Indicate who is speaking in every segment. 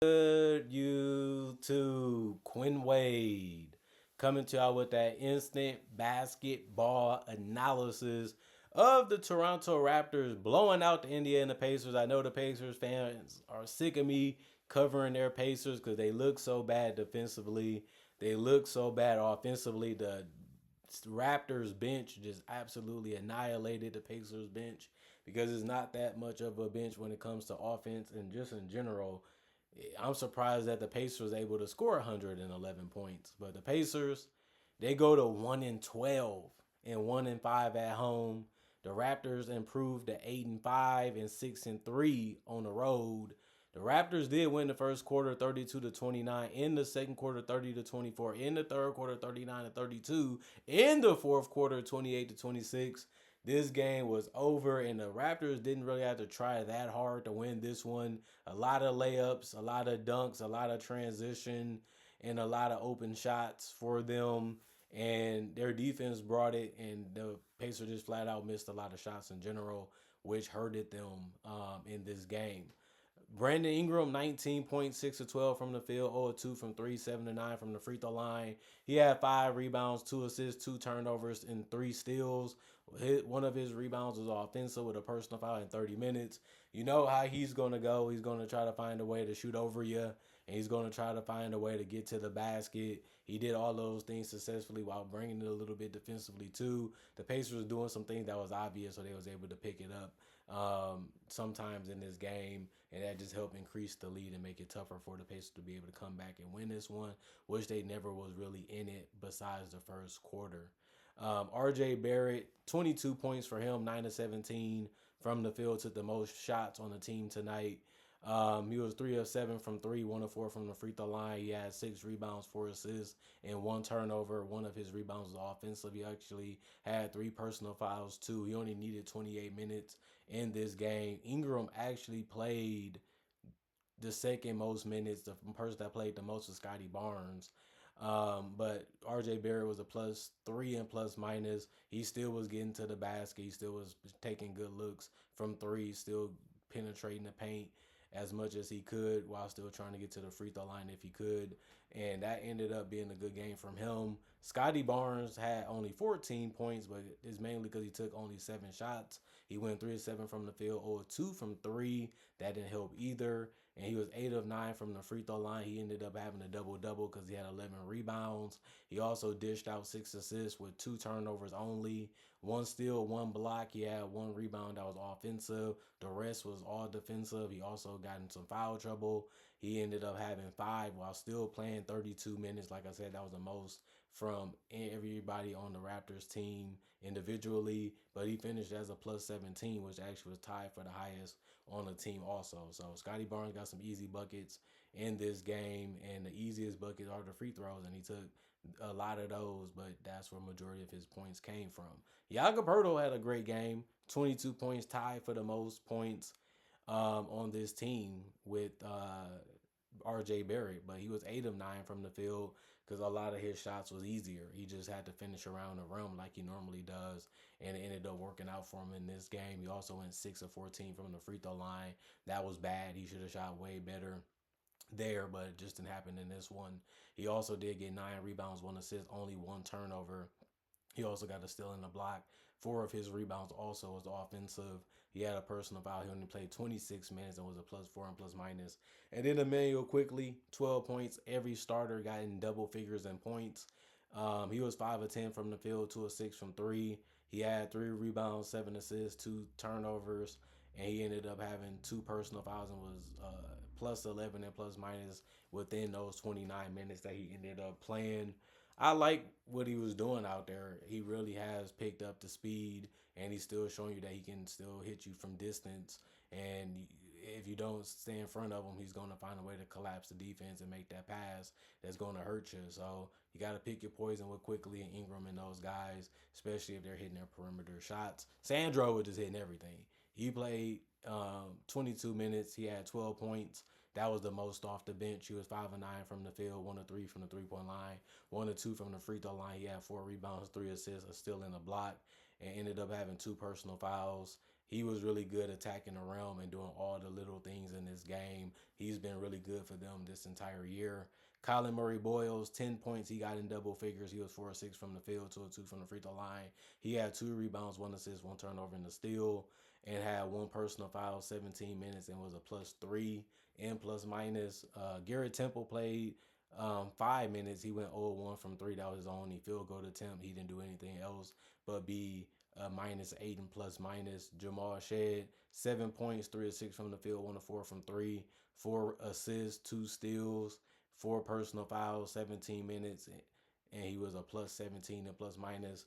Speaker 1: Good YouTube, Quinn Wade coming to y'all with that instant basketball analysis of the Toronto Raptors blowing out the Indiana Pacers. I know the Pacers fans are sick of me covering their Pacers because they look so bad defensively. They look so bad offensively. The Raptors bench just absolutely annihilated the Pacers bench because it's not that much of a bench when it comes to offense and just in general. I'm surprised that the Pacers was able to score 111 points, but the Pacers they go to 1-12 and 1-5 at home. The Raptors improved to 8-5 and 6-3 on the road. The Raptors did win the first quarter 32-29, in the second quarter 30-24, in the third quarter 39-32, in the fourth quarter 28-26. This game was over, and the Raptors didn't really have to try that hard to win this one. A lot of layups, a lot of dunks, a lot of transition, and a lot of open shots for them. And their defense brought it, and the Pacers just flat out missed a lot of shots in general, which hurted them in this game. Brandon Ingram, 19 points, 6 to 12 from the field, 0 2 from 3, 7 to 9 from the free throw line. He had 5 rebounds, 2 assists, 2 turnovers, and 3 steals. One of his rebounds was offensive with a personal foul in 30 minutes. You know how he's going to go. He's going to try to find a way to shoot over you, and he's going to try to find a way to get to the basket. He did all those things successfully while bringing it a little bit defensively too. The Pacers was doing some things that was obvious, so they was able to pick it up sometimes in this game, and that just helped increase the lead and make it tougher for the Pacers to be able to come back and win this one, which they never was really in it besides the first quarter. RJ Barrett, 22 points for him, 9 to 17 from the field, took the most shots on the team tonight. He was 3 of 7 from 3, 1 of 4 from the free throw line. He had 6 rebounds, 4 assists, and 1 turnover. One of his rebounds was offensive. He actually had 3 personal fouls too. He only needed 28 minutes in this game. Ingram actually played the second most minutes. The person that played the most was Scotty Barnes. But RJ Barrett was a +3 and plus minus. He still was getting to the basket. He still was taking good looks from 3, still penetrating the paint as much as he could while still trying to get to the free throw line if he could. And that ended up being a good game from him. Scotty Barnes had only 14 points, but it's mainly because he took only 7 shots. He went 3 of 7 from the field, 0 of 2 from 3. That didn't help either. And he was 8 of 9 from the free throw line. He ended up having a double-double because he had 11 rebounds. He also dished out 6 assists with 2 turnovers only. 1 steal, 1 block. He had 1 rebound that was offensive. The rest was all defensive. He also got in some foul trouble. He ended up having 5 while still playing 32 minutes. Like I said, that was the most from everybody on the Raptors team individually, but he finished as a +17, which actually was tied for the highest on the team also. So Scotty Barnes got some easy buckets in this game, and the easiest buckets are the free throws, and he took a lot of those, but that's where majority of his points came from. Jakob had a great game, 22 points, tied for the most points on this team with RJ Barrett, but he was 8 of 9 from the field because a lot of his shots was easier. He just had to finish around the rim like he normally does, and it ended up working out for him in this game. He also went 6 of 14 from the free throw line. That was bad. He should have shot way better there, but it just didn't happen in this one. He also did get 9 rebounds, 1 assist, only 1 turnover. He also got a steal in the block. 4 of his rebounds also was offensive. He had a personal foul. He only played 26 minutes and was a +4 and plus minus. And then Emmanuel quickly, 12 points. Every starter got in double figures in points. He was 5 of 10 from the field, 2 of 6 from 3. He had 3 rebounds, 7 assists, 2 turnovers, and he ended up having 2 personal fouls and was +11 and plus minus within those 29 minutes that he ended up playing. I like what he was doing out there. He really has picked up the speed, and he's still showing you that he can still hit you from distance. And if you don't stay in front of him, he's going to find a way to collapse the defense and make that pass that's going to hurt you. So you got to pick your poison with Quickly and Ingram and those guys, especially if they're hitting their perimeter shots. Sandro was just hitting everything. He played 22 minutes. He had 12 points. That was the most off the bench. He was 5 of 9 from the field, 1 of 3 from the 3-point line, 1 of 2 from the free throw line. He had 4 rebounds, 3 assists, a steal in a block, and ended up having 2 personal fouls. he was really good attacking the rim and doing all the little things in this game. He's been really good for them this entire year. Colin Murray Boyles, 10 points. He got in double figures. He was 4 or 6 from the field, 2 or 2 from the free throw line. He had 2 rebounds, 1 assist, 1 turnover in the steal, and had 1 personal foul, 17 minutes, and was a +3 and plus minus. Garrett Temple played 5 minutes. He went 0-1 from 3. That was his only field goal attempt. He didn't do anything else but be -8 and plus minus. Jamal Shed, 7 points, 3 or 6 from the field, 1 or 4 from 3, 4 assists, 2 steals, 4 personal fouls, 17 minutes, and he was a +17 and plus minus.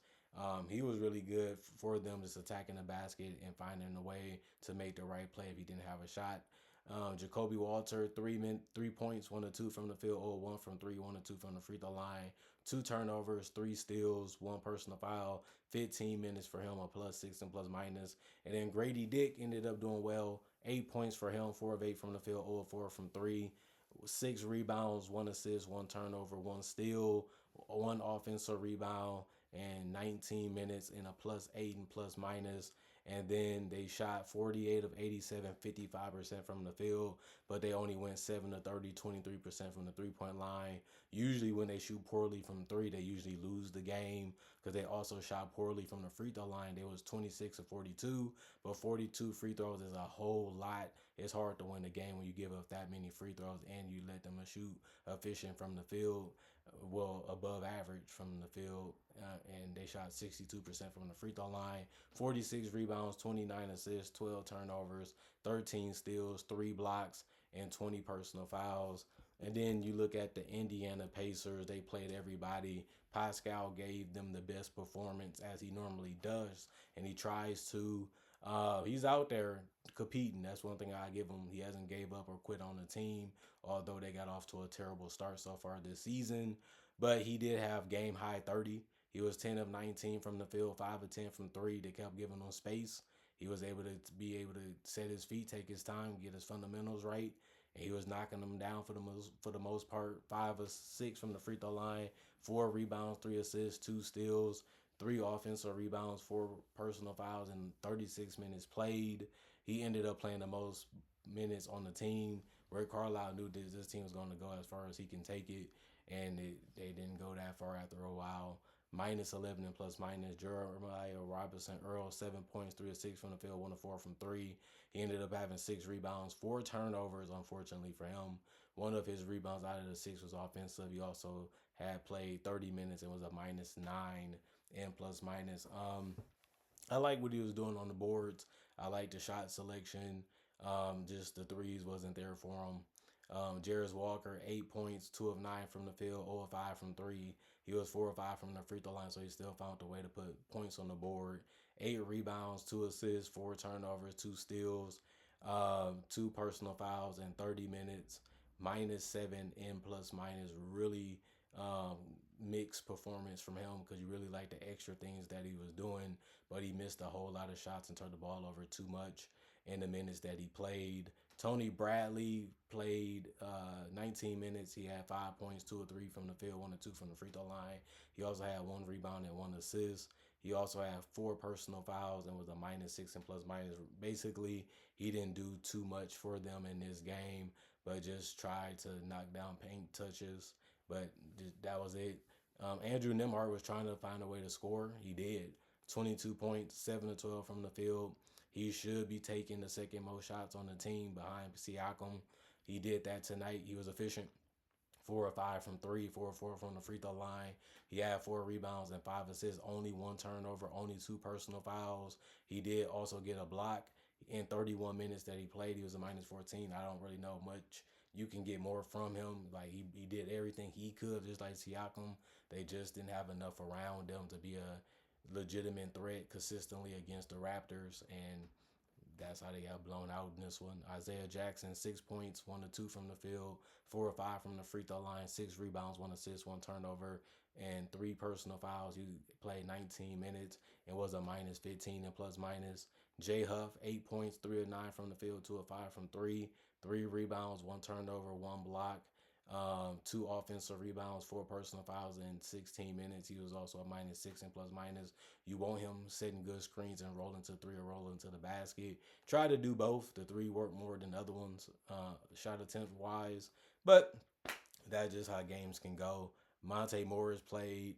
Speaker 1: He was really good for them, just attacking the basket and finding a way to make the right play if he didn't have a shot. Jacoby Walter, 3 points, 1 or 2 from the field, 1 from 3, 1 or 2 from the free throw line, 2 turnovers, 3 steals, 1 personal foul, 15 minutes for him, a +6 and plus minus. And then Grady Dick ended up doing well, 8 points for him, 4 of 8 from the field, 0 of 4 from 3, 6 rebounds, 1 assist, 1 turnover, 1 steal, 1 offensive rebound, and 19 minutes in a +8 and plus minus. And then they shot 48 of 87, 55% from the field, but they only went 7 of 30, 23% from the 3-point line. Usually when they shoot poorly from 3, they usually lose the game because they also shot poorly from the free throw line. They was 26 of 42, but 42 free throws is a whole lot. It's hard to win a game when you give up that many free throws and you let them shoot efficient from the field, well, above average from the field, and they shot 62% from the free throw line, 46 rebounds, 29 assists, 12 turnovers, 13 steals, 3 blocks, and 20 personal fouls. And then you look at the Indiana Pacers, they played everybody. Pascal gave them the best performance as he normally does, and he tries to. He's out there competing. That's one thing I give him. He hasn't gave up or quit on the team, although they got off to a terrible start so far this season. But he did have game high 30. He was 10 of 19 from the field, 5 of 10 from 3. They kept giving him space. He was able to set his feet, take his time, get his fundamentals right, and he was knocking them down for the most part. 5 of 6 from the free throw line, 4 rebounds, 3 assists, 2 steals, 3 offensive rebounds, 4 personal fouls, and 36 minutes played. He ended up playing the most minutes on the team. Rick Carlisle knew this team was going to go as far as he can take it, and they didn't go that far after a while. -11 and plus minus. Jeremiah Robinson Earl, 7 points, 3 of 6 from the field, 1 of 4 from 3. He ended up having 6 rebounds, 4 turnovers, unfortunately for him. One of his rebounds out of the 6 was offensive. He also had played 30 minutes and was a -9 and plus minus. I like what he was doing on the boards. I like the shot selection. Just the threes wasn't there for him. Jarris Walker, 8 points, 2 of 9 from the field, 0 of 5 from 3. He was 4 of 5 from the free throw line, so he still found a way to put points on the board. 8 rebounds, 2 assists, 4 turnovers, 2 steals, 2 personal fouls in 30 minutes, -7 and plus minus. Really um, mixed performance from him because you really like the extra things that he was doing, but he missed a whole lot of shots and turned the ball over too much in the minutes that he played. Tony Bradley played 19 minutes. He had 5 points, 2 or 3 from the field, 1 or 2 from the free throw line. He also had 1 rebound and 1 assist. He also had 4 personal fouls and was a -6 and plus minus. Basically, he didn't do too much for them in this game, but just tried to knock down paint touches. But that was it. Andrew Nembhard was trying to find a way to score. He did. 22 points, 7 of 12 from the field. He should be taking the second most shots on the team behind Siakam. He did that tonight. He was efficient. 4 or 5 from 3, 4 or 4 from the free throw line. He had 4 rebounds and 5 assists, only 1 turnover, only 2 personal fouls. He did also get a block in 31 minutes that he played. He was a -14. I don't really know much you can get more from him. Like he did everything he could, just like Siakam. They just didn't have enough around them to be a legitimate threat consistently against the Raptors, and that's how they got blown out in this one. Isaiah Jackson, 6 points, 1 or 2 from the field, 4 or 5 from the free throw line, 6 rebounds, 1 assist, 1 turnover, and 3 personal fouls. He played 19 minutes and was a -15 and plus minus. Jay Huff, 8 points, 3 of 9 from the field, 2 of 5 from 3, 3 rebounds, 1 turnover, 1 block. 2 offensive rebounds, 4 personal fouls in 16 minutes. He was also a -6 in plus minus. You want him setting good screens and rolling to three or rolling to the basket. Try to do both. The three work more than the other ones, shot attempt wise. But that's just how games can go. Monte Morris played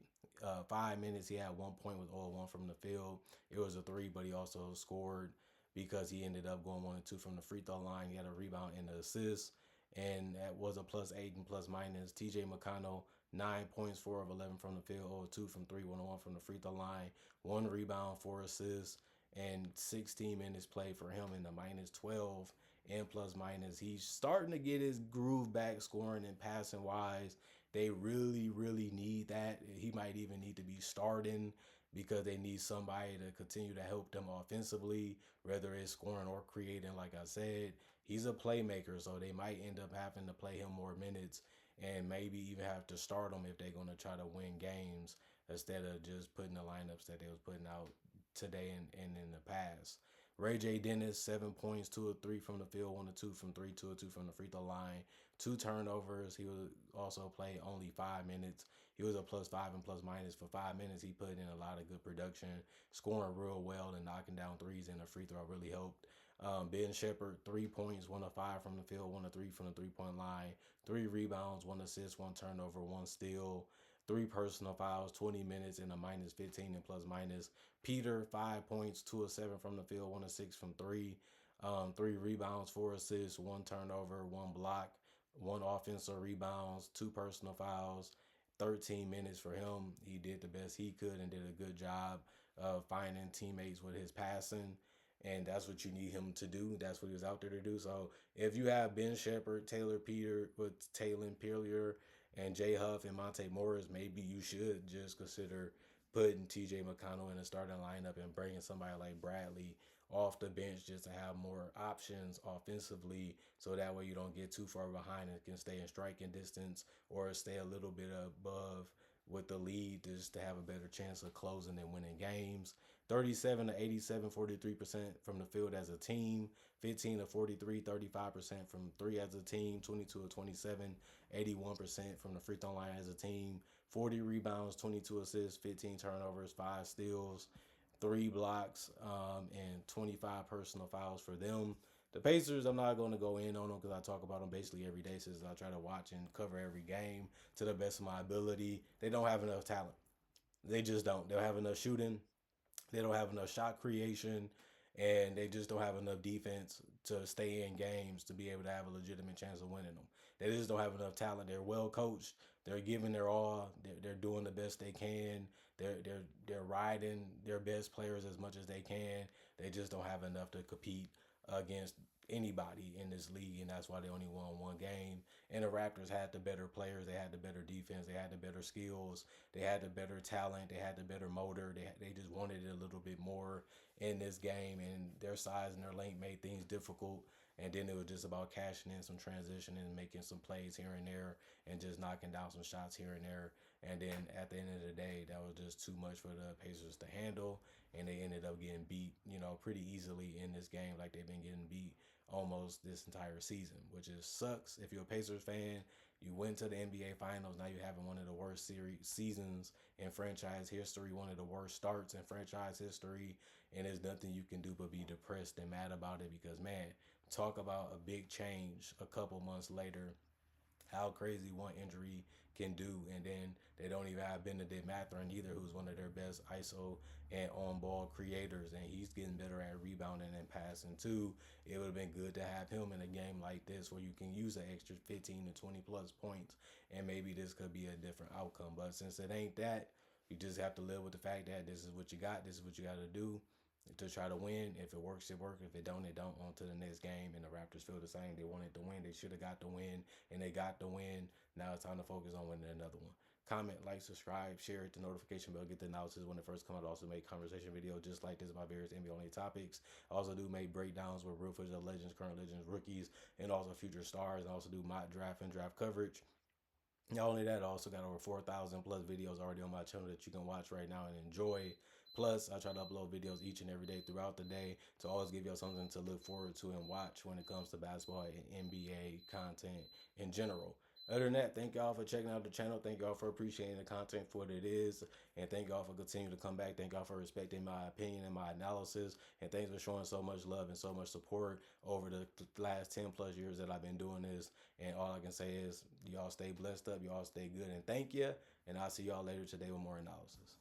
Speaker 1: 5 minutes. He had 1 point with all one from the field. It was a three, but he also scored because he ended up going 1 and 2 from the free throw line. He had a rebound and an assist, and that was a +8 and plus minus. TJ McConnell, 9 points, 4 of 11 from the field, 0 2 from three, 1 1 from the free throw line, 1 rebound, 4 assists, and 16 minutes played for him in the -12 and plus minus. He's starting to get his groove back scoring and passing wise. They really, really need that. He might even need to be starting because they need somebody to continue to help them offensively, whether it's scoring or creating. Like I said, he's a playmaker, so they might end up having to play him more minutes and maybe even have to start him if they're going to try to win games instead of just putting the lineups that they was putting out today and in the past. Ray J. Dennis, 7 points, 2 of 3 from the field, 1 of 2 from three, 2 of 2 from the free throw line, 2 turnovers. He was also played only 5 minutes. He was a +5 and plus minus for 5 minutes. He put in a lot of good production, scoring real well and knocking down threes, and the free throw really helped. Ben Shepherd, 3 points, 1 of 5 from the field, 1 of 3 from the 3 point line, 3 rebounds, 1 assist, 1 turnover, 1 steal, 3 personal fouls, 20 minutes, and a -15 and plus minus. Peter, 5 points, 2 of 7 from the field, 1 of 6 from three, 3 rebounds, 4 assists, 1 turnover, 1 block, 1 offensive rebounds, 2 personal fouls, 13 minutes for him. He did the best he could and did a good job of finding teammates with his passing. And that's what you need him to do. That's what he was out there to do. So if you have Ben Shepherd, Taylor Peter with Taylor Pillier, and Jay Huff and Monte Morris, maybe you should just consider putting TJ McConnell in the starting lineup and bringing somebody like Bradley off the bench just to have more options offensively so that way you don't get too far behind and can stay in striking distance or stay a little bit above with the lead just to have a better chance of closing and winning games. 37 to 87, 43% from the field as a team, 15 to 43, 35% from three as a team, 22 to 27, 81% from the free throw line as a team, 40 rebounds, 22 assists, 15 turnovers, 5 steals, 3 blocks, and 25 personal fouls for them. The Pacers, I'm not going to go in on them because I talk about them basically every day since I try to watch and cover every game to the best of my ability. They don't have enough talent. They just don't. They don't have enough shooting. They don't have enough shot creation, and they just don't have enough defense to stay in games to be able to have a legitimate chance of winning them. They just don't have enough talent. They're well coached. They're giving their all. They're doing the best they can. They're riding their best players as much as they can. They just don't have enough to compete against anybody in this league, and that's why they only won one game. And the Raptors had the better players, they had the better defense, they had the better skills, they had the better talent, they had the better motor. They just wanted it a little bit more in this game, and their size and their length made things difficult. And then it was just about cashing in some transition and making some plays here and there and just knocking down some shots here and there. And then at the end of the day, that was just too much for the Pacers to handle. And they ended up getting beat, pretty easily in this game, like they've been getting beat almost this entire season, which is sucks. If you're a Pacers fan, you went to the NBA Finals. Now you're having one of the worst seasons in franchise history, one of the worst starts in franchise history, and there's nothing you can do but be depressed and mad about it because, man, talk about a big change a couple months later, how crazy one injury can do. And then they don't even have Benedict Mathurin either, who's one of their best ISO and on ball creators, and he's getting better at rebounding and passing too. It would have been good to have him in a game like this where you can use an extra 15 to 20 plus points, and maybe this could be a different outcome. But since it ain't that, you just have to live with the fact that this is what you got, this is what you got to do to try to win. If it works, it works. If it don't, it don't. On to the next game. And the Raptors feel the same. They wanted to win. They should have got the win, and they got the win. Now it's time to focus on winning another one. Comment, like, subscribe, share it, the notification bell, get the announcements when it first comes out. Also make conversation videos just like this about various NBA only topics. I also do make breakdowns with real footage of legends, current legends, rookies, and also future stars. I also do mock draft and draft coverage. Not only that, I also got over 4,000 plus videos already on my channel that you can watch right now and enjoy. Plus, I try to upload videos each and every day throughout the day to always give y'all something to look forward to and watch when it comes to basketball and NBA content in general. Other than that, thank y'all for checking out the channel. Thank y'all for appreciating the content for what it is. And thank y'all for continuing to come back. Thank y'all for respecting my opinion and my analysis. And thanks for showing so much love and so much support over the last 10 plus years that I've been doing this. And all I can say is y'all stay blessed up. Y'all stay good. And thank you. And I'll see y'all later today with more analysis.